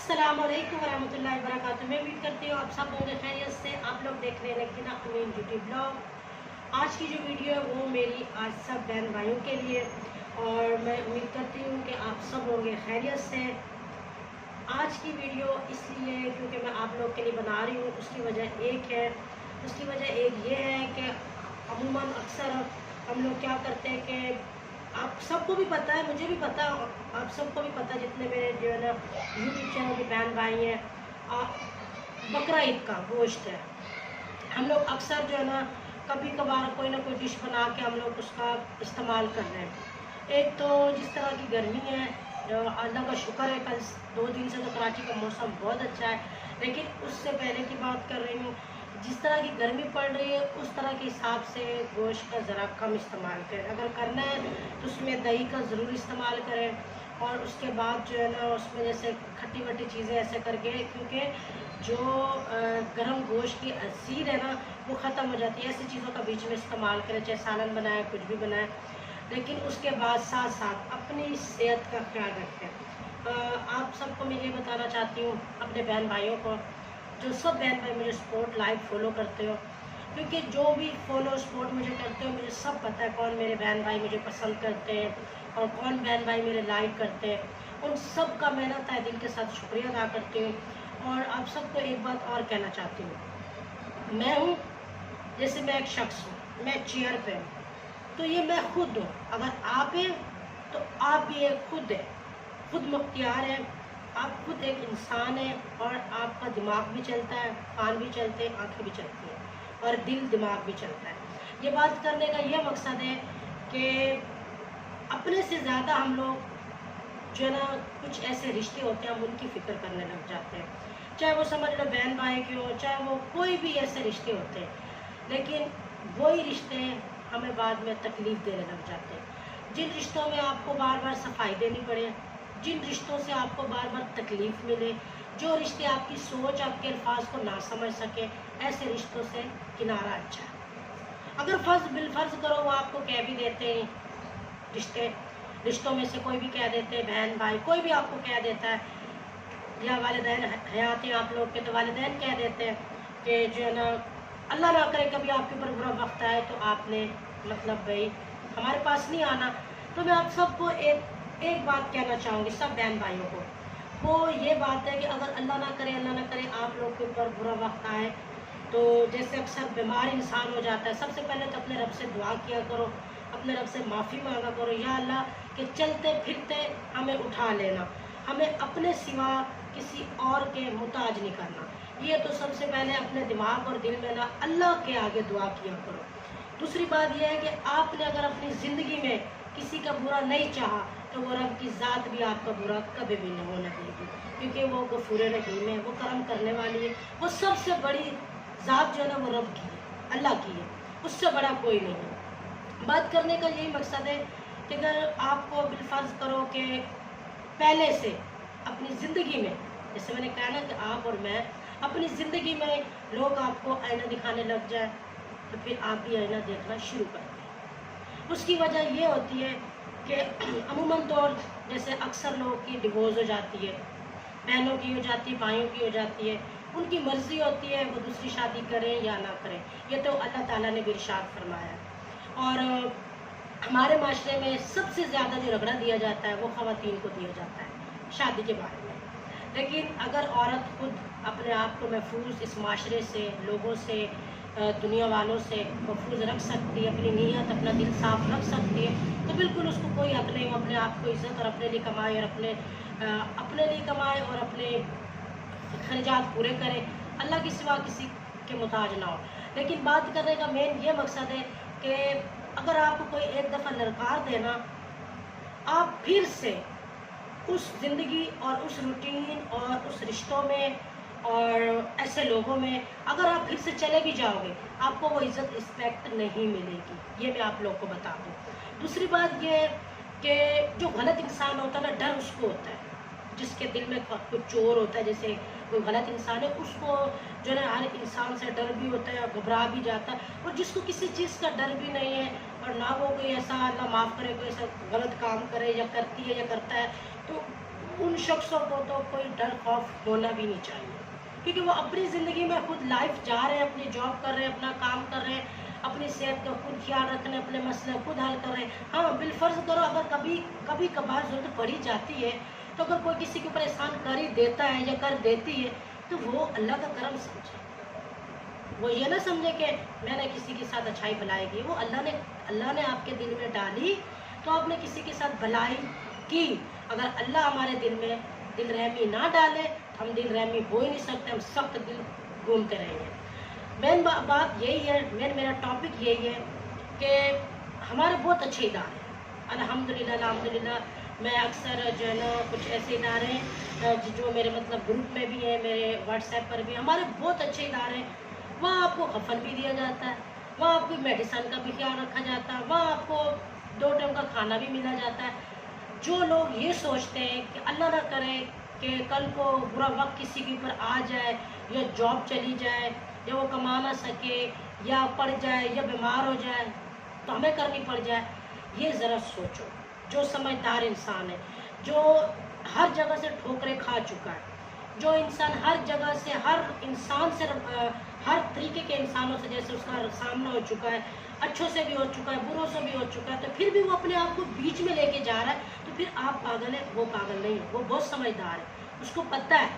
अस्सलाम वालेकुम वरहमतुल्लाहि वबरकातुहू। मैं उम्मीद करती हूँ आप सब होंगे खैरियत से। आप लोग देख रहे हैं लेकिन अमीन ब्यूटी ब्लॉग। आज की जो वीडियो है वो मेरी आज सब बहन भाइयों के लिए, और मैं उम्मीद करती हूँ कि आप सब होंगे खैरियत से। आज की वीडियो इसलिए क्योंकि मैं आप लोग के लिए बना रही हूँ, उसकी वजह एक है। उसकी वजह एक ये है कि अमूमन अक्सर हम लोग क्या करते हैं कि आप सबको भी पता है, मुझे भी पता है, आप सबको भी पता है, जितने मेरे जो है ना यूट्यूब चैनल के बहन भाई हैं, बकरा ईद का गोश्त है। हम लोग अक्सर जो है ना कभी कभार कोई ना कोई डिश बना के हम लोग उसका इस्तेमाल कर रहे हैं। एक तो जिस तरह की गर्मी है, अल्लाह का शुक्र है कल 2 दिन से तो कराची का मौसम बहुत अच्छा है, लेकिन उससे पहले की बात कर रही हूँ, जिस तरह की गर्मी पड़ रही है उस तरह के हिसाब से गोश्त का ज़रा कम इस्तेमाल करें। अगर करना है तो उसमें दही का ज़रूर इस्तेमाल करें, और उसके बाद जो है ना उसमें जैसे खट्टी वट्टी चीज़ें ऐसे करके, क्योंकि जो गर्म गोश्त की असीर है ना वो ख़त्म हो जाती है। ऐसी चीज़ों का बीच में इस्तेमाल करें, चाहे सालन बनाए कुछ भी बनाए, लेकिन उसके बाद साथ साथ अपनी सेहत का ख्याल रखें। आप सबको मैं ये बताना चाहती हूँ, अपने बहन भाइयों को, जो सब बहन भाई मुझे सपोर्ट लाइव फॉलो करते हो, क्योंकि जो भी फॉलो सपोर्ट मुझे करते हो मुझे सब पता है कौन मेरे बहन भाई मुझे पसंद करते हैं और कौन बहन भाई मेरे लाइक करते हैं। उन सब का मैं ना तहे दिल के साथ शुक्रिया अदा करती हूँ। और आप सबको एक बात और कहना चाहती हूँ, मैं हूँ जैसे मैं एक शख्स हूँ, मैं चेयर पे हूँ तो ये मैं खुद हूँ। अगर आप हैं तो आप भी एक खुद है, खुद मुख्तियार है। आप खुद एक इंसान है और आपका दिमाग भी चलता है, कान भी चलते हैं, आँखें भी चलती हैं और दिल दिमाग भी चलता है। ये बात करने का ये मकसद है कि अपने से ज़्यादा हम लोग जो है ना कुछ ऐसे रिश्ते होते हैं हम उनकी फ़िक्र करने लग जाते हैं, चाहे वो समझ लो बहन भाई के हो, चाहे वो कोई भी ऐसे रिश्ते होते हैं, लेकिन वही रिश्ते हमें बाद में तकलीफ़ देने लग जाते हैं। जिन रिश्तों में आपको बार बार सफाई देनी पड़े, जिन रिश्तों से आपको बार बार तकलीफ़ मिले, जो रिश्ते आपकी सोच आपके अल्फाज को ना समझ सके, ऐसे रिश्तों से किनारा अच्छा है। अगर बिलफर्ज करो वो आपको कह भी देते हैं, रिश्तों में से कोई भी कह देते हैं, बहन भाई कोई भी आपको कह देता है, या वालिदैन हयात हैं आप लोग के तो वालिदैन कह देते हैं कि जो है ना अल्लाह ना करे कभी आपके ऊपर बुरा वक्त आए तो आपने मतलब भाई हमारे पास नहीं आना। तो मैं आप सबको एक बात कहना चाहूँगी, सब बहन भाइयों को, वो ये बात है कि अगर अल्लाह ना करे आप लोग के ऊपर बुरा वक्त आए, तो जैसे अक्सर बीमार इंसान हो जाता है, सबसे पहले तो अपने रब से दुआ किया करो, अपने रब से माफ़ी मांगा करो, या अल्लाह कि चलते फिरते हमें उठा लेना, हमें अपने सिवा किसी और के मुताज नहीं करना। ये तो सबसे पहले अपने दिमाग और दिल में ना अल्लाह के आगे दुआ किया करो। दूसरी बात यह है कि आपने अगर अपनी ज़िंदगी में किसी का बुरा नहीं चाहा तो वो रब की ज़ात भी आपका बुरा कभी भी नहीं होने देगी, क्योंकि वो गफूर रहीम है, वो करम करने वाली है। वो सबसे बड़ी ज़ात जो है ना वो रब की है, अल्लाह की है, उससे बड़ा कोई नहीं है। बात करने का यही मकसद है कि अगर आपको बिलफर्ज करो कि पहले से अपनी ज़िंदगी में, जैसे मैंने कहा ना कि आप और मैं अपनी ज़िंदगी में लोग आपको आईना दिखाने लग जाए तो फिर आप भी आईना देखना शुरू कर दें। उसकी वजह ये होती है कि अमूमन तौर जैसे अक्सर लोगों की डिवोर्स हो जाती है, बहनों की हो जाती है, भाइयों की हो जाती है, उनकी मर्ज़ी होती है वो दूसरी शादी करें या ना करें, ये तो अल्लाह ताला ने भी इरशाद फरमाया है। और हमारे माशरे में सबसे ज़्यादा जो रगड़ा दिया जाता है वो ख़वातीन को दिया जाता है शादी के बारे में। लेकिन अगर औरत खुद अपने आप को महफूज इस माशरे से, लोगों से, दुनिया वालों से महफूज रख सकती है, अपनी नीयत अपना दिल साफ रख सकती है, तो बिल्कुल उसको कोई हक नहीं, वो अपने आप को इज़्ज़त और अपने लिए कमाए और अपने लिए कमाए और अपने खर्चात पूरे करे, अल्लाह के सिवा किसी के मुताज ना हो। लेकिन बात करने का मेन ये मकसद है कि अगर आपको कोई एक दफ़ा ललकार देना, आप फिर से उस ज़िंदगी और उस रूटीन और उस रिश्तों में और ऐसे लोगों में अगर आप फिर से चले भी जाओगे, आपको वो इज़्ज़त रिस्पेक्ट नहीं मिलेगी, ये मैं आप लोग को बता दूँ। दूसरी बात ये है कि जो गलत इंसान होता है ना, डर उसको होता है, जिसके दिल में कुछ चोर होता है, जैसे कोई गलत इंसान है उसको जो है हर इंसान से डर भी होता है, घबरा भी जाता है। और जिसको किसी चीज़ का डर भी नहीं है और ना वो कोई ऐसा, अल्लाह माफ़ करे, कोई ऐसा गलत काम करे या करती है या करता है, तो उन शख्सों को तो कोई डर खौफ होना भी नहीं चाहिए, क्योंकि वो अपनी ज़िंदगी में खुद लाइफ जा रहे हैं, अपनी जॉब कर रहे हैं, अपना काम कर रहे हैं, अपनी सेहत का खुद ख्याल रख रहे हैं, अपने मसले खुद हल कर रहे हैं। हाँ, बिलफर्ज करो अगर कभी कभार ज़रूरत पड़ी जाती है, तो अगर कोई किसी के ऊपर एहसान कर ही देता है या कर देती है, तो वो अल्लाह का करम समझे। वो ये ना समझे कि मैंने किसी के साथ अच्छाई भलाई की, वो अल्लाह ने आपके दिल में डाली, तो आपने किसी के साथ भलाई की। अगर अल्लाह हमारे दिल में दिल रहमी ना डाले, तो हम दिल रहमी हो ही नहीं सकते, हम सख्त दिल घूमते रहेंगे। मेन बात यही है, मेरा टॉपिक यही है कि हमारे बहुत अच्छे इदारे हैं, अल्हम्दुलिल्लाह अल्हम्दुलिल्लाह। मैं अक्सर जो है ना कुछ ऐसे इदारे हैं जो मेरे मतलब ग्रुप में भी हैं, मेरे व्हाट्सएप पर भी, हमारे बहुत अच्छे इदारे हैं। वहाँ आपको कफन भी दिया जाता है, वहाँ आपको मेडिसिन का भी ख्याल रखा जाता है, वहाँ आपको 2 टाइम का खाना भी मिला जाता है। जो लोग ये सोचते हैं कि अल्लाह ना करे कि कल को बुरा वक्त किसी के ऊपर आ जाए, या जॉब चली जाए, या वो कमा ना सके, या पड़ जाए, या बीमार हो जाए, तो हमें करनी पड़ जाए, ये ज़रा सोचो। जो समझदार इंसान है, जो हर जगह से ठोकरें खा चुका है, जो इंसान हर जगह से, हर इंसान से, हर तरीके के इंसानों से जैसे उसका सामना हो चुका है, अच्छों से भी हो चुका है, बुरों से भी हो चुका है, तो फिर भी वो अपने आप को बीच में लेके जा रहा है, तो फिर आप पागल है, वो पागल नहीं है, वो बहुत समझदार है, उसको पता है।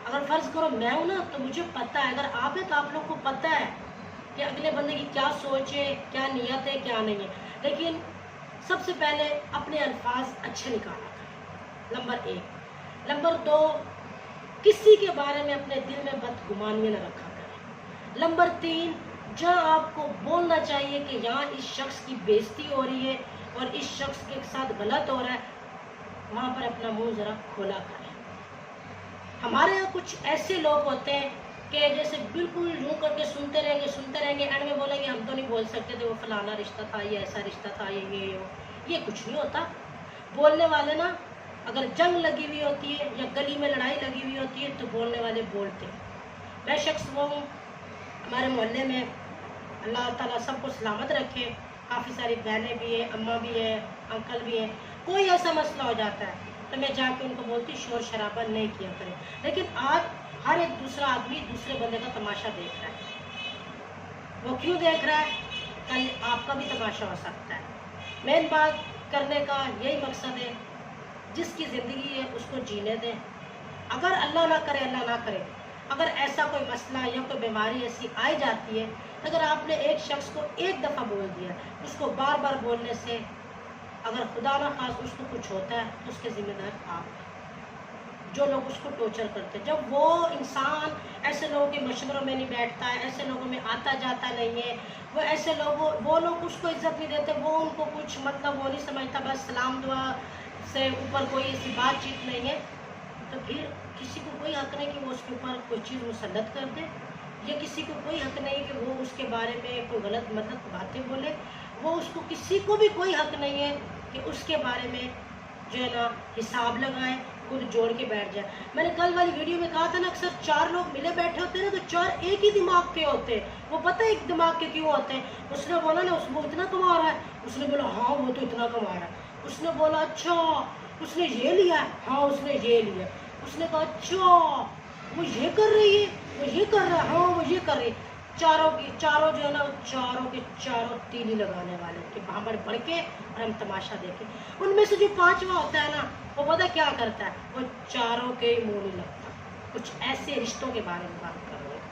अगर फ़र्ज़ करो मैं हूँ ना, तो मुझे पता है, अगर आप है तो आप लोग को पता है कि अगले बंदे की क्या सोच है, क्या नीयत है, क्या नहीं है। लेकिन सबसे पहले अपने अल्फाज अच्छे निकाला करें, नंबर 1। नंबर 2, किसी के बारे में अपने दिल में बदगुमानी न रखा करें। नंबर 3, जहाँ आपको बोलना चाहिए कि यहाँ इस शख्स की बेइज्जती हो रही है और इस शख्स के साथ गलत हो रहा है, वहाँ पर अपना मुंह ज़रा खोला करें। हमारे यहाँ कुछ ऐसे लोग होते हैं कि जैसे बिल्कुल यूँ करके सुनते रहेंगे, एंड में बोलेंगे हम तो नहीं बोल सकते थे, वो फलाना रिश्ता था, ये ऐसा रिश्ता था, ये कुछ नहीं होता। बोलने वाले ना, अगर जंग लगी हुई होती है या गली में लड़ाई लगी हुई होती है, तो बोलने वाले बोलते हैं। मैं शख्स वो हूँ, हमारे मोहल्ले में अल्लाह ताला सबको सलामत रखे, काफ़ी सारी बहनें भी हैं, अम्मा भी है, अंकल भी हैं। कोई ऐसा मसला हो जाता है तो मैं जाके उनको बोलती शोर शराबा नहीं किया करें। लेकिन आज हर एक दूसरा आदमी दूसरे बंदे का तमाशा देख रहा है। वो क्यों देख रहा है? कल आपका भी तमाशा हो सकता है। मेन बात करने का यही मकसद है, जिसकी ज़िंदगी है उसको जीने दें। अगर अल्लाह ना करे, अगर ऐसा कोई मसला या कोई बीमारी ऐसी आई जाती है, अगर आपने एक शख्स को एक दफ़ा बोल दिया, उसको बार बार बोलने से अगर खुदा ना खास उसको कुछ होता है, तो उसके ज़िम्मेदार आप हैं। जो लोग उसको टॉर्चर करते हैं, जब वो इंसान ऐसे लोगों के मशवरों में नहीं बैठता है, ऐसे लोगों में आता जाता नहीं है, वो ऐसे वो लोग उसको इज्जत नहीं देते, वो उनको कुछ मतलब वो नहीं समझता, बस सलाम दुआ से ऊपर कोई ऐसी बातचीत नहीं है, तो फिर किसी को कोई हक नहीं कि वो उसके ऊपर कोई चीज़ मुसल्लत कर दे, या किसी को कोई हक नहीं कि वो उसके बारे में कोई गलत मतलब बातें बोले। वो उसको किसी को भी कोई हक नहीं है कि उसके बारे में जो है ना हिसाब लगाए, खुद जोड़ के बैठ जाए। मैंने कल वाली वीडियो में कहा था ना, अक्सर 4 लोग मिले बैठे होते हैं ना, तो 4 एक ही दिमाग के होते हैं। वो पता है एक दिमाग के क्यों होते हैं? उसने बोला ना वो इतना कमा रहा है, उसने बोला हाँ वो तो इतना कमा रहा है, उसने बोला अच्छा उसने ये लिया, हाँ उसने ये लिया, उसने कहा अच्छा वो ये कर रही है, वो ये कर रहा है, हाँ वो ये कर रही है। चारों जो है ना, चारों के चारों तीली लगाने वाले कि भांबड़ बढ़ के और हम तमाशा देखें। उनमें से जो 5वां होता है ना, वो पता क्या करता है? वो चारों के मुंह नहीं लगता। कुछ ऐसे रिश्तों के बारे में बात कर रहे हैं,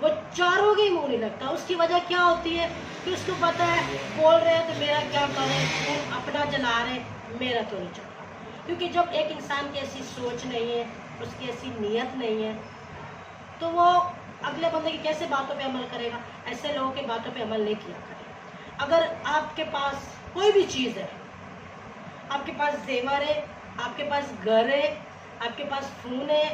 वो चारों के मुंह नहीं लगता। उसकी वजह क्या होती है कि उसको पता है बोल रहे हैं तो मेरा क्या करें, वो अपना जला रहे, मेरा तो नहीं चलता। क्योंकि जब एक इंसान की ऐसी सोच नहीं है, उसकी ऐसी नीयत नहीं है, तो वो अगले बंदे की कैसे बातों पे अमल करेगा? ऐसे लोगों की बातों पे अमल नहीं किया करें। अगर आपके पास कोई भी चीज़ है, आपके पास जेवर है, आपके पास घर है, आपके पास फ़ोन है,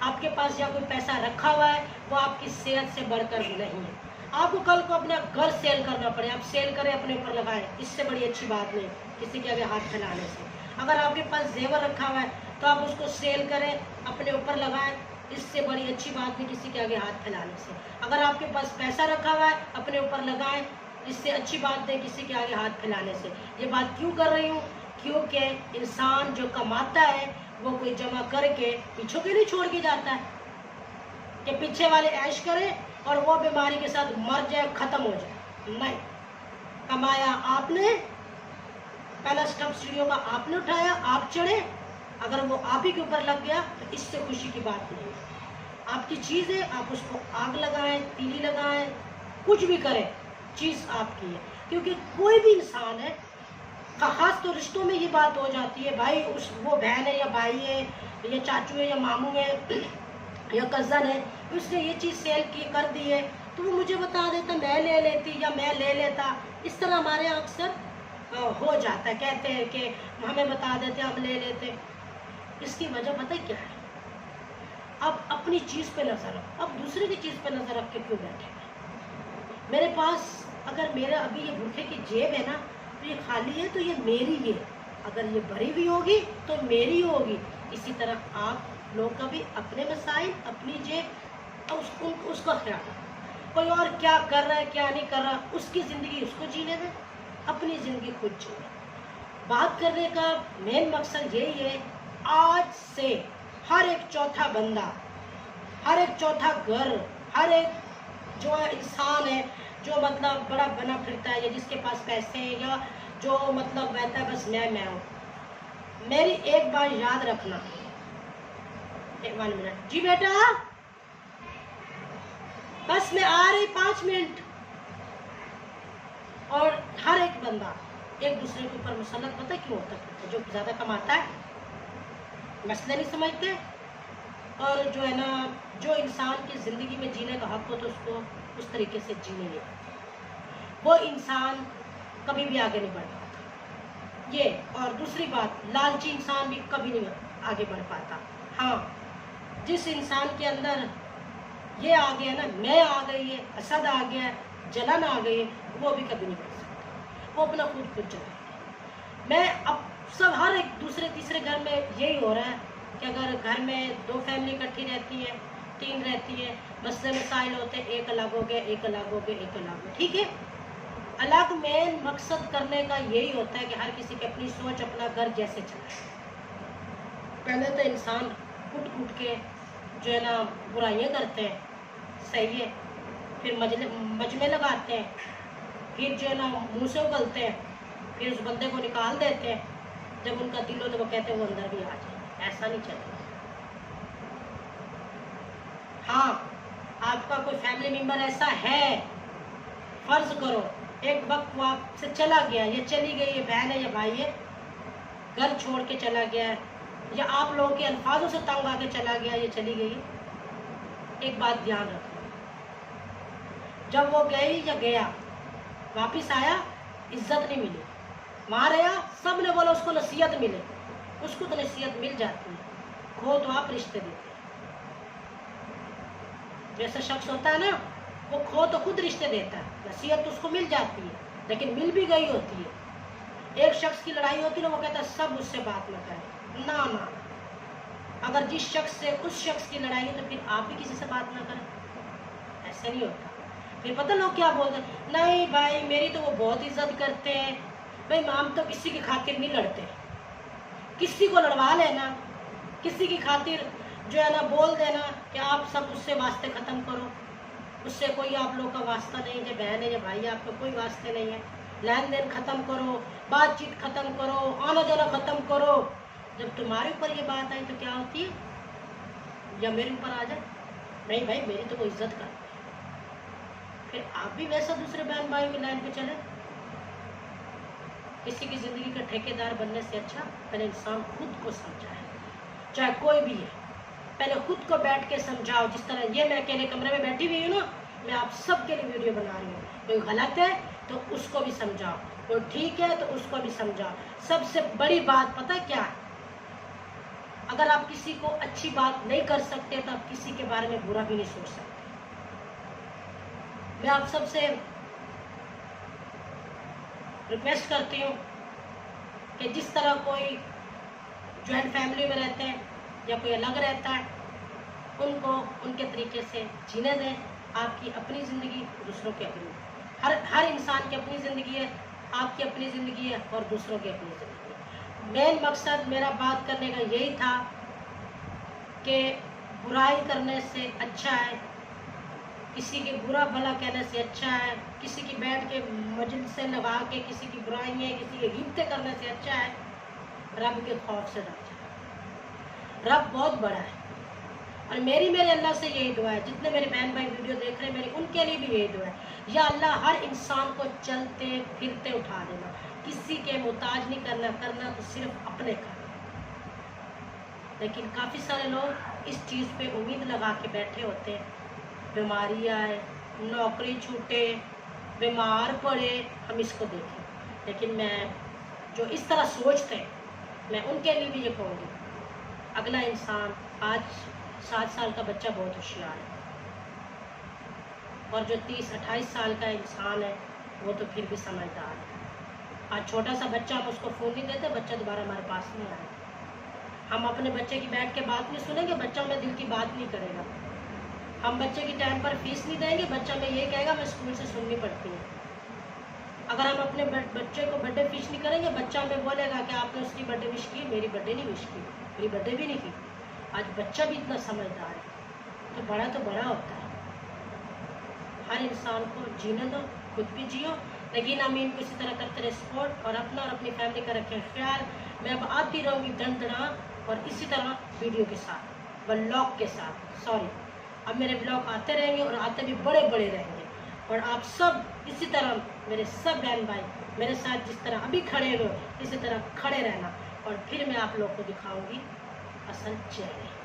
आपके पास या कोई पैसा रखा हुआ है, वो आपकी सेहत से बढ़कर नहीं है। आपको कल को अपना घर सेल करना पड़े, आप सेल करें, अपने ऊपर लगाएं, इससे बड़ी अच्छी बात नहीं किसी के आगे हाथ फैलाने से। अगर आपके पास जेवर रखा हुआ है तो आप उसको सेल करें, अपने ऊपर लगाएं, इससे बड़ी अच्छी बात नहीं किसी के आगे हाथ फैलाने से। अगर आपके पास पैसा रखा हुआ है, अपने ऊपर लगाएं, इससे अच्छी बात नहीं किसी के आगे हाथ फैलाने से। ये बात क्यों कर रही हूँ? کیونکہ انسان جو کماتا ہے وہ کوئی جمع کر کے پیچھوں کے لیے چھوڑ کے جاتا ہے کہ پیچھے والے عیش کرے اور وہ بیماری کے ساتھ مر جائے، ختم ہو جائے۔ نہیں، کمایا آپ نے، پہلا سٹیپ سیڑھیوں کا آپ نے اٹھایا، آپ چڑھے، اگر وہ آپ ہی کے اوپر لگ گیا تو اس سے خوشی کی بات نہیں ہے۔ آپ کی چیز ہے، آپ اس کو آگ لگائیں، تیلی لگائیں، کچھ بھی کریں، چیز آپ کی ہے۔ کیونکہ کوئی بھی انسان ہے، خاص تو رشتوں میں یہ بات ہو جاتی ہے، بھائی وہ بہن ہے یا بھائی ہے یا چاچو ہے یا ماموں ہے یا کزن ہے، اس نے یہ چیز سیل کی کر دی ہے تو وہ مجھے بتا دیتا، میں لے لیتی یا میں لے لیتا۔ اس طرح ہمارے یہاں اکثر ہو جاتا ہے، کہتے ہیں کہ ہمیں بتا دیتے ہم لے لیتے۔ اس کی وجہ پتہ کیا ہے؟ اب اپنی چیز پہ نظر رکھ، اب دوسرے کی چیز پہ نظر رکھ کے کیوں بیٹھے؟ میرے پاس اگر میرا ابھی یہ بھوکے کی جیب ہے نا تو یہ خالی ہے تو یہ میری ہے، اگر یہ بھری ہوئی ہوگی تو میری ہوگی۔ اسی طرح آپ لوگ کا بھی اپنے مسائل، اپنی جیب، اس کا خیال رکھیں۔ کوئی اور کیا کر رہا ہے کیا نہیں کر رہا، اس کی زندگی اس کو جینے دیں، اپنی زندگی خود جینے۔ بات کرنے کا مین مقصد یہی ہے، آج سے ہر ایک چوتھا بندہ، ہر ایک چوتھا گھر، ہر ایک جو انسان ہے جو مطلب بڑا بنا پھرتا ہے یا جس کے پاس پیسے ہیں یا جو مطلب کہتا ہے بس میں ہوں، میری ایک بات یاد رکھنا، 1 منٹ جی بیٹا، بس میں آ رہی 5 منٹ۔ اور ہر ایک بندہ ایک دوسرے کے اوپر مسلط پتہ کیوں ہوتا ہے؟ جو زیادہ کماتا ہے مسئلے نہیں سمجھتے، اور جو ہے نا جو انسان کی زندگی میں جینے کا حق ہو تو اس کو اس طریقے سے جینے نہیں پاتا، وہ انسان کبھی بھی آگے نہیں بڑھ پاتا۔ یہ اور دوسری بات، لالچی انسان بھی کبھی نہیں آگے بڑھ پاتا۔ ہاں، جس انسان کے اندر یہ آ گیا نا، میں آ گئی ہے، حسد آ گیا ہے، جلن آ گئی ہے، وہ بھی کبھی نہیں بڑھ سکتا، وہ اپنا خود چلائے۔ میں اب سب ہر ایک دوسرے تیسرے گھر میں یہی ہو رہا ہے کہ اگر گھر میں 2 فیملی اکٹھی رہتی ہے، 3 رہتی ہے، مسئلے مسائل ہوتے ہیں، ایک الگ ہو گیا، ایک الگ ہو گیا، ایک الگ ہو، ٹھیک ہے۔ الگ مین مقصد کرنے کا یہی ہوتا ہے کہ ہر کسی کی اپنی سوچ، اپنا گھر جیسے چلائے۔ پہلے تو انسان کٹ کے جو ہے نا برائیاں کرتے ہیں، صحیح ہے، پھر مجمے لگاتے ہیں، پھر جو ہے نا منہ سے اگلتے ہیں، پھر اس بندے کو نکال دیتے ہیں، جب ان کا دل ہو تو وہ کہتے ہیں وہ اندر بھی آ جائے۔ ایسا نہیں چلتا۔ ہاں، آپ کا کوئی فیملی ممبر ایسا ہے، فرض کرو ایک وقت وہ آپ سے چلا گیا، یا چلی گئی ہے، بہن ہے یا بھائی ہے، گھر چھوڑ کے چلا گیا ہے، یا آپ لوگوں کے الفاظوں سے تنگ آ کے چلا گیا یا چلی گئی، ایک بات دھیان رکھنا، جب وہ گئی یا گیا واپس آیا، عزت نہیں ملی، وہاں رہا، سب نے بولا اس کو نصیحت ملے، اس کو تو نصیحت مل جاتی ہے، کھو تو آپ رشتے دیتے ہیں۔ جیسا شخص ہوتا ہے نا، وہ کھو تو خود رشتے دیتا ہے، نصیحت تو اس کو مل جاتی ہے، لیکن مل بھی گئی ہوتی ہے۔ ایک شخص کی لڑائی ہوتی ہے نا، وہ کہتا ہے سب اس سے بات نہ کریں، نہ اگر جس شخص سے اس شخص کی لڑائی ہے تو پھر آپ بھی کسی سے بات نہ کریں، ایسے نہیں ہوتا۔ پھر پتہ لوگ کیا بولتے ہیں، نہیں بھائی میری تو وہ بہت عزت کرتے ہیں، بھائی ہم تو کسی کی خاطر نہیں لڑتے، کسی کو لڑوا لینا، کسی کی خاطر جو ہے نا بول دینا کہ آپ سب اس سے واسطے ختم کرو، اس سے کوئی آپ لوگ کا واسطہ نہیں ہے، بہن ہے یا بھائی ہے، آپ کا کوئی واسطے نہیں ہے، لین دین ختم کرو، بات چیت ختم کرو، آنا جانا ختم کرو۔ جب تمہارے اوپر یہ بات آئی تو کیا ہوتی ہے، یا میرے اوپر آ جائے، نہیں بھائی میری تو وہ عزت کرتے ہیں، پھر آپ بھی ویسا دوسرے بہن بھائی کی لائن پہ چلے۔ کسی کی زندگی کا ٹھیکیدار بننے سے اچھا پہلے انسان خود کو سمجھائے، چاہے کوئی بھی ہے، پہلے خود کو بیٹھ کے سمجھاؤ۔ جس طرح یہ میں اکیلے کمرے میں بیٹھی ہوئی ہوں نا، میں آپ سب کے لیے ویڈیو بنا رہی ہوں، کوئی غلط ہے تو اس کو بھی سمجھاؤ، کوئی ٹھیک ہے تو اس کو بھی سمجھاؤ۔ سب سے بڑی بات پتہ کیا ہے، اگر آپ کسی کو اچھی بات نہیں کر سکتے تو آپ کسی کے بارے میں برا بھی نہیں سوچ سکتے۔ میں آپ سب سے ریکویسٹ کرتی ہوں کہ جس طرح کوئی جوائنٹ فیملی میں رہتے ہیں یا کوئی الگ رہتا ہے، ان کو ان کے طریقے سے جینے دیں۔ آپ کی اپنی زندگی، دوسروں کی اپنی، ہر انسان کی اپنی زندگی ہے، آپ کی اپنی زندگی ہے اور دوسروں کی اپنی زندگی ہے۔ मेन मकसद मेरा बात करने का यही था कि बुराई करने से अच्छा है, किसी के बुरा भला कहने से अच्छा है, किसी की बैठ के मजलिस से लगा के किसी की बुराइयाँ किसी की गिनतें करने से अच्छा है रब के खौफ से डर जाए। रब बहुत बड़ा है और मेरे अल्लाह से यही दुआ है, जितने मेरे बहन भाई वीडियो देख रहे हैं मेरी उनके लिए भी यही दुआ है, या अल्लाह हर इंसान को चलते फिरते उठा देना, किसी के मोहताज नहीं करना तो सिर्फ अपने करना। लेकिन काफ़ी सारे लोग इस चीज़ पे उम्मीद लगा के बैठे होते हैं, बीमारी आए, नौकरी छूटे, बीमार पड़े, हम इसको देखें। लेकिन मैं जो इस तरह सोचते हैं मैं उनके लिए भी ये कहूँगी, अगला इंसान आज 7 साल का बच्चा बहुत होशियार है और जो 30-28 साल का इंसान है वो तो फिर भी समझदार है। आज छोटा सा बच्चा, हम उसको फ़ोन नहीं देते, बच्चा दोबारा हमारे पास नहीं आएगा। हम अपने बच्चे की बैठ के बात नहीं सुनेंगे, बच्चा में दिल की बात नहीं करेगा। हम बच्चे की टाइम पर फीस नहीं देंगे, बच्चा में ये कहेगा मैं स्कूल से सुननी पड़ती है। अगर हम अपने बच्चे को बर्थडे फीस नहीं करेंगे, बच्चा हमें बोलेगा कि आपने उसकी बर्थडे विश की, मेरी बर्थडे नहीं विश की, मेरी बर्थडे भी नहीं की। आज बच्चा भी इतना समझदार है तो बड़ा होता है। हर इंसान को जीने दो, खुद भी जियो, लेकिन हम इनको इसी तरह करते रहे सपोर्ट और अपना और अपनी फैमिली का रखें ख्याल। मैं अब आती रहूँगी दंदना और इसी तरह वीडियो के साथ, व्लॉग के साथ, सॉरी, अब मेरे ब्लॉग आते रहेंगे और आते भी बड़े रहेंगे। और आप सब इसी तरह, मेरे सब बहन भाई मेरे साथ जिस तरह अभी खड़े हो इसी तरह खड़े रहना और फिर मैं आप लोग को दिखाऊंगी असल चेहरे।